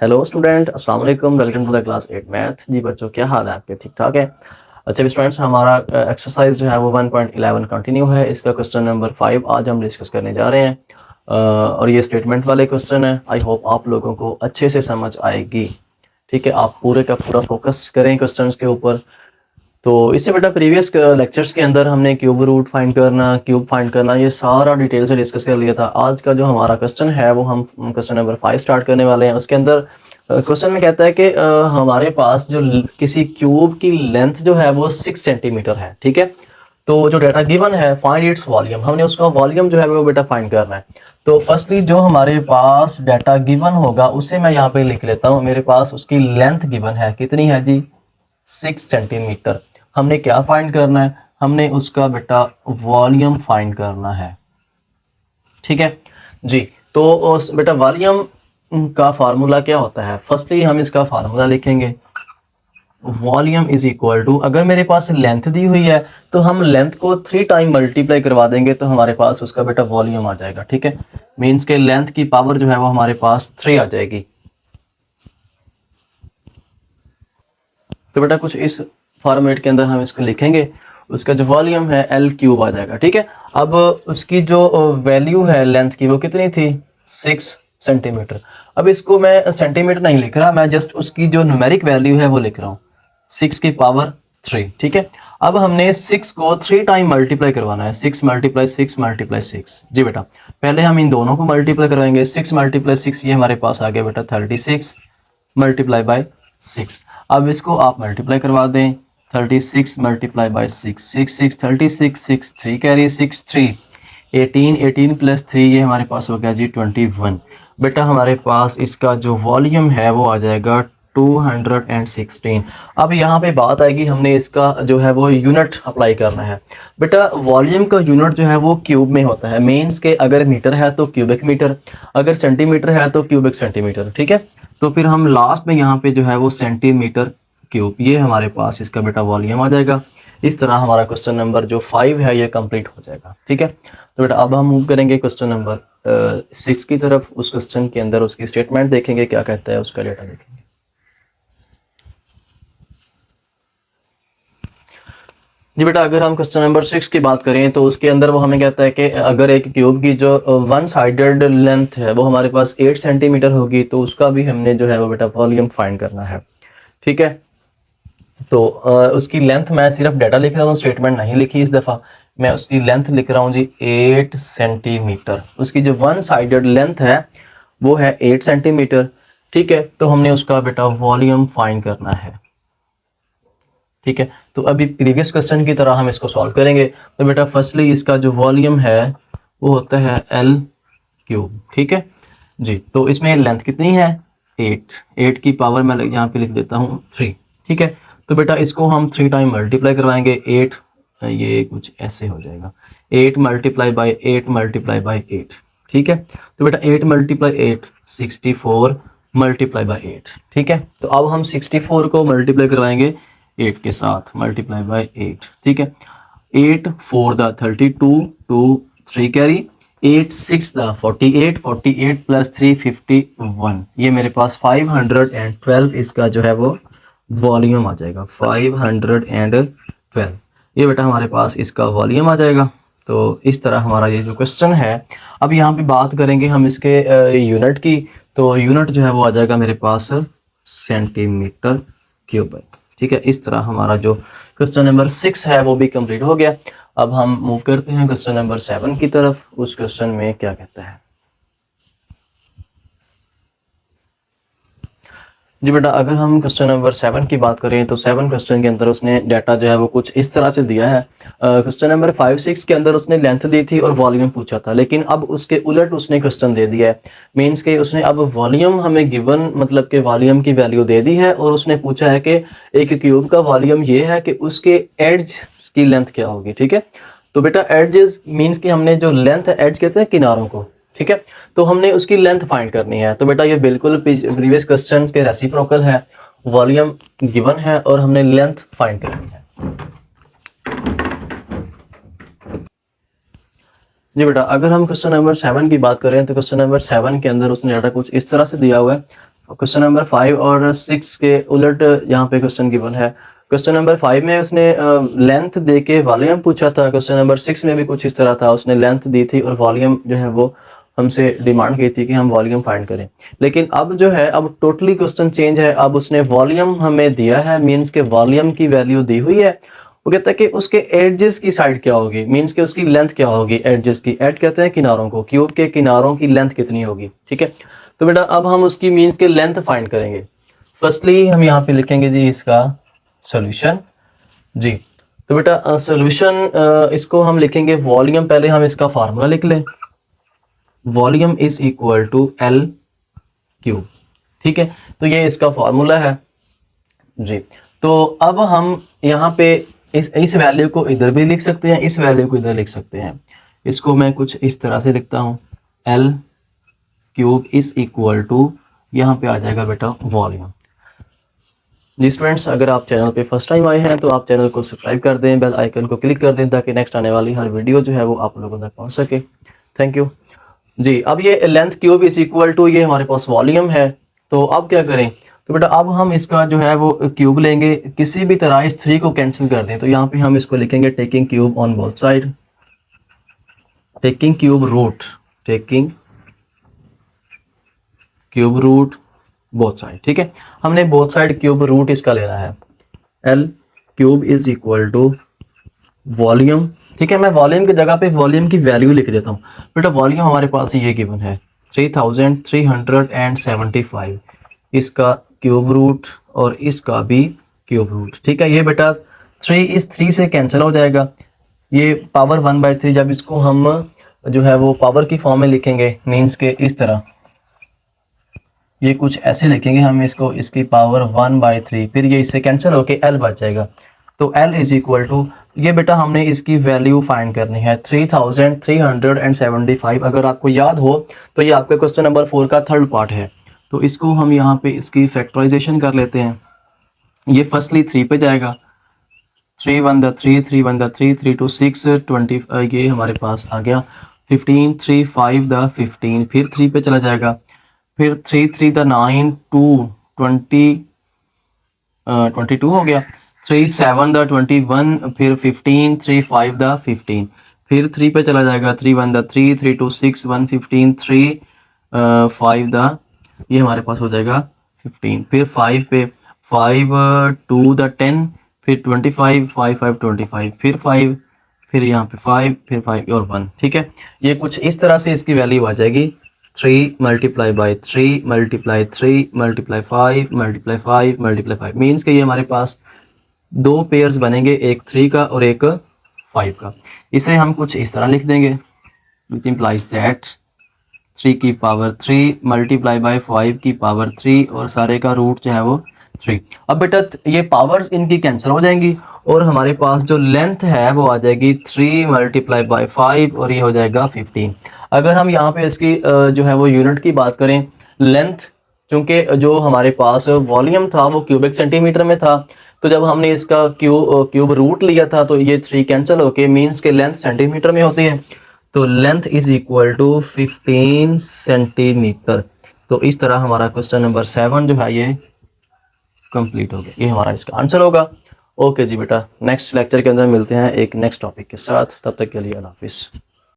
Hello student, अस्सलाम वालेकुम। Welcome to the class 8 math. जी बच्चों, क्या हाल है आपके? ठीक ठाक है? अच्छा स्टूडेंट्स, हमारा एक्सरसाइज जो है वो 1.11 कंटिन्यू है। इसका क्वेश्चन नंबर 5 आज हम डिस्कस करने जा रहे हैं और ये स्टेटमेंट वाले क्वेश्चन है। आई होप आप लोगों को अच्छे से समझ आएगी। ठीक है, आप पूरे का पूरा फोकस करें क्वेश्चन के ऊपर। तो इससे बेटा प्रीवियस लेक्चर्स के अंदर हमने क्यूब रूट फाइंड करना, क्यूब फाइंड करना, ये सारा डिटेल से डिस्कस कर लिया था। आज का जो हमारा क्वेश्चन है वो हम क्वेश्चन नंबर 5 स्टार्ट करने वाले हैं। उसके अंदर क्वेश्चन में कहता है कि हमारे पास जो किसी क्यूब की लेंथ जो है वो 6 सेंटीमीटर है। ठीक है, तो जो डाटा गिवन है फाइंड इट्स वॉल्यूम, हमने उसका वॉल्यूम जो है वो बेटा फाइंड करना है। तो फर्स्टली जो हमारे पास डाटा गिवन होगा उसे मैं यहाँ पे लिख लेता हूँ। मेरे पास उसकी लेंथ गिवन है, कितनी है जी? 6 सेंटीमीटर। हमने क्या फाइंड करना है? हमने उसका बेटा वॉल्यूम फाइंड करना है। ठीक है जी। तो बेटा वॉल्यूम का फार्मूला क्या होता है? फर्स्टली हम इसका फार्मूला लिखेंगे। वॉल्यूम इज इक्वल टू, अगर मेरे पास लेंथ दी हुई है तो हम लेंथ को 3 टाइम मल्टीप्लाई करवा देंगे तो हमारे पास उसका बेटा वॉल्यूम आ जाएगा। ठीक है, मीन्स के लेंथ की पावर जो है वो हमारे पास 3 आ जाएगी। तो बेटा कुछ इस फॉर्मेट के अंदर हम इसको लिखेंगे। उसका जो वॉल्यूम है एल क्यूब आ जाएगा। ठीक है, अब उसकी जो वैल्यू है लेंथ की वो कितनी थी? 6 सेंटीमीटर। अब इसको मैं सेंटीमीटर नहीं लिख रहा, मैं जस्ट उसकी जो न्यूमेरिक वैल्यू है वो लिख रहा हूँ, 6 की पावर 3। ठीक है, अब हमने 6 को 3 टाइम मल्टीप्लाई करवाना है। 6 मल्टीप्लाई 6 मल्टीप्लाई 6। जी बेटा, पहले हम इन दोनों को मल्टीप्लाई करवाएंगे। 6 मल्टीप्लाई 6 ये हमारे पास आ गया बेटा 36 मल्टीप्लाई बाय 6। अब इसको आप मल्टीप्लाई करवा दें। 36 मल्टीप्लाई बाय 6, 6 6 36, 6 3 कैरी 6 3 18, 18 प्लस 3 ये हमारे पास हो गया जी 21। बेटा हमारे पास इसका जो वॉल्यूम है वो आ जाएगा 216। अब यहाँ पे बात आएगी, हमने इसका जो है वो यूनिट अप्लाई करना है। बेटा वॉल्यूम का यूनिट जो है वो क्यूब में होता है। मीन्स के अगर मीटर है तो क्यूबिक मीटर, अगर सेंटीमीटर है तो क्यूबिक सेंटीमीटर। ठीक है, तो फिर हम लास्ट में यहाँ पे जो है वो सेंटीमीटर क्यूब, ये हमारे पास इसका बेटा वॉल्यूम आ जाएगा। इस तरह हमारा क्वेश्चन नंबर जो 5 है ये कंप्लीट हो जाएगा। ठीक है, तो बेटा अब हम मूव करेंगे क्वेश्चन नंबर 6 की तरफ। उस क्वेश्चन के अंदर उसकी स्टेटमेंट देखेंगे, क्या कहता है, उसका डेटा देखेंगे। जी बेटा, अगर हम क्वेश्चन नंबर 6 की बात करें तो उसके अंदर वो हमें कहता है कि अगर एक क्यूब की जो वन साइडेड लेंथ है वो हमारे पास 8 सेंटीमीटर होगी तो उसका भी हमने जो है वो बेटा वॉल्यूम फाइंड करना है। ठीक है, तो उसकी लेंथ मैं सिर्फ डाटा लिख रहा हूँ, स्टेटमेंट नहीं लिखी इस दफ़ा। मैं उसकी लेंथ लिख रहा हूँ जी 8 सेंटीमीटर। उसकी जो वन साइडेड लेंथ है वो है 8 सेंटीमीटर। ठीक है, तो हमने उसका बेटा वॉल्यूम फाइंड करना है। ठीक है, तो अभी प्रीवियस क्वेश्चन की तरह हम इसको सॉल्व करेंगे। तो बेटा फर्स्टली इसका जो वॉल्यूम है वो होता है एल क्यूब। ठीक है जी, तो इसमें लेंथ कितनी है? 8 की पावर मैं यहाँ पे लिख देता हूँ 3। ठीक है, तो बेटा इसको हम 3 टाइम मल्टीप्लाई करवाएंगे। 8 ये कुछ ऐसे हो जाएगा, 8 मल्टीप्लाई बाई 8 मल्टीप्लाई बाई 8। ठीक है, तो बेटा 8 मल्टीप्लाई 8 64 मल्टीप्लाई बाई 8। ठीक है, तो अब हम 64 को मल्टीप्लाई करवाएंगे 8 के साथ, मल्टीप्लाई बाई 8। ठीक है, 8 4 द 32, 2 3 कैरी 8 6 द 48, 48 प्लस 3 51। ये मेरे पास 512 इसका जो है वो वॉल्यूम आ जाएगा। 512 ये बेटा हमारे पास इसका वॉल्यूम आ जाएगा। तो इस तरह हमारा ये जो क्वेश्चन है, अब यहाँ पे बात करेंगे हम इसके यूनिट की। तो यूनिट जो है वो आ जाएगा मेरे पास सेंटीमीटर क्यूब। ठीक है, इस तरह हमारा जो क्वेश्चन नंबर 6 है वो भी कंप्लीट हो गया। अब हम मूव करते हैं क्वेश्चन नंबर 7 की तरफ। उस क्वेश्चन में क्या कहता है? जी बेटा, अगर हम क्वेश्चन नंबर 7 की बात करें तो 7 क्वेश्चन के अंदर उसने डाटा जो है वो कुछ इस तरह से दिया है। क्वेश्चन नंबर 5 6 के अंदर उसने लेंथ दी थी और वॉल्यूम पूछा था, लेकिन अब उसके उलट उसने क्वेश्चन दे दिया है। मीन्स के उसने अब वॉल्यूम हमें गिवन, मतलब कि वॉल्यूम की वैल्यू दे दी है और उसने पूछा है कि एक क्यूब का वॉल्यूम ये है कि उसके एड्ज की लेंथ क्या होगी। ठीक है, तो बेटा एड्जेस मीन्स कि हमने जो लेंथ है, एड्ज कहते हैं किनारों को। ठीक है, तो हमने उसकी लेंथ फाइंड करनी है। तो बेटा ये बिल्कुल प्रीवियस क्वेश्चन के रेसिप्रोकल है। वॉल्यूम गिवन है और हमने लेंथ फाइंड करनी है। जी बेटा, अगर हम क्वेश्चन नंबर 7 की बात करें तो क्वेश्चन नंबर 7 के अंदर उसने डाटा कुछ इस तरह से दिया हुआ है। क्वेश्चन नंबर 5 और 6 के उलट यहाँ पे क्वेश्चन गिवन है। क्वेश्चन नंबर 5 में उसने लेंथ दे के वॉल्यूम पूछा था, क्वेश्चन नंबर 6 में भी कुछ इस तरह था, उसने लेंथ दी थी और वॉल्यूम जो है वो हमसे डिमांड की थी कि हम वॉल्यूम फाइंड करें। लेकिन अब जो है अब टोटली क्वेश्चन चेंज है, अब उसने वॉल्यूम हमें दिया है, मीन्स के वॉल्यूम की वैल्यू दी हुई है। वो कहता है कि उसके एडजेस की साइड क्या होगी, मीन्स के उसकी लेंथ क्या होगी, एडजेस की, एड कहते हैं किनारों को, क्यूब के किनारों की लेंथ कितनी होगी, ठीक है। तो बेटा अब हम उसकी मीन्स के लेंथ फाइंड करेंगे। फर्स्टली हम यहाँ पे लिखेंगे जी इसका सॉल्यूशन जी। तो बेटा सॉल्यूशन इसको हम लिखेंगे वॉल्यूम, पहले हम इसका फार्मूला लिख लें, volume is equal to L cube, ठीक है। तो ये इसका फॉर्मूला है जी। तो अब हम यहाँ पे इस वैल्यू को इधर भी लिख सकते हैं, इस वैल्यू को इधर लिख सकते हैं। इसको मैं कुछ इस तरह से लिखता हूँ, L cube is equal to, यहाँ पे आ जाएगा बेटा वॉल्यूम। जी स्टूडेंट्स, अगर आप चैनल पे फर्स्ट टाइम आए हैं तो आप चैनल को सब्सक्राइब कर दें, बेल आइकन को क्लिक कर दें ताकि नेक्स्ट आने वाली हर वीडियो जो है वो आप लोगों तक पहुंच सके। थैंक यू जी। अब ये length cube is equal to, ये हमारे पास वॉल्यूम है। तो अब क्या करें, तो बेटा अब हम इसका जो है वो क्यूब लेंगे, किसी भी तरह इस 3 को कैंसिल कर दें। तो यहाँ पे हम इसको लिखेंगे taking cube on both side, taking cube root, taking cube root both side, ठीक है। हमने बोथ साइड क्यूब रूट इसका लेना है, L cube is equal to volume, ठीक है। मैं वॉल्यूम की जगह पे वॉल्यूम की वैल्यू लिख देता हूँ। बेटा वॉल्यूम हमारे पास ये गिवन है 3375, इसका क्यूब रूट और इसका भी क्यूब रूट, ठीक है। ये बेटा 3 इस 3 से कैंसिल हो जाएगा, ये पावर 1/3 जब इसको हम जो है वो पावर की फॉर्म में लिखेंगे, मीन्स के इस तरह, ये कुछ ऐसे लिखेंगे हम इसको, इसकी पावर 1/3, फिर ये इससे कैंसिल होके एल बच जाएगा। तो एल इज इक्वल टू, ये बेटा हमने इसकी वैल्यू फाइंड करनी है 3375। अगर आपको याद हो तो ये आपके क्वेश्चन नंबर 4 का थर्ड पार्ट है। तो इसको हम यहाँ पे इसकी फैक्टराइजेशन कर लेते हैं। ये फर्स्टली 3 पे जाएगा, 3 1 द 3, 3 1 द 3, 3 2 6 20, ये हमारे पास आ गया 15, 3 5 द 15, फिर 3 पे चला जाएगा, फिर 3 3 द 9 2 20 22 हो गया, 3 7 द 21, फिर 15 3 5 द 15, फिर 3 पे चला जाएगा, 3 1 द 3, 3 2 6 1 15, 3 5 द, ये हमारे पास हो जाएगा 15, फिर 5 पे 5 2 द 10, फिर 25 5 5 25, फिर 5, फिर यहाँ पे 5, फिर 5 और 1, ठीक है। ये कुछ इस तरह से इसकी वैल्यू आ जाएगी 3 multiply by 3 multiply 3 multiply 5 multiply 5 multiply 5, means के ये हमारे पास 2 पेयर्स बनेंगे, एक 3 का और एक 5 का। इसे हम कुछ इस तरह लिख देंगे, विच इम्प्लाइज दैट 3 की पावर 3 मल्टीप्लाई बाई 5 की पावर 3 और सारे का रूट जो है वो 3। अब बेटा ये पावर्स इनकी कैंसिल हो जाएंगी और हमारे पास जो लेंथ है वो आ जाएगी 3 मल्टीप्लाई बाई 5 और ये हो जाएगा 15। अगर हम यहाँ पे इसकी जो है वो यूनिट की बात करें, लेंथ, चूंकि जो हमारे पास वॉल्यूम था वो क्यूबिक सेंटीमीटर में था, तो जब हमने इसका क्यूब रूट लिया था तो ये 3 कैंसिल होके मीन्स के लेंथ सेंटीमीटर में होती है। तो length is equal to 15 centimetre. तो इस तरह हमारा क्वेश्चन नंबर 7 जो है ये कंप्लीट हो गया, ये हमारा इसका आंसर होगा। ओके जी बेटा, नेक्स्ट लेक्चर के अंदर मिलते हैं एक नेक्स्ट टॉपिक के साथ, तब तक के लिए अल्लाह हाफिज़।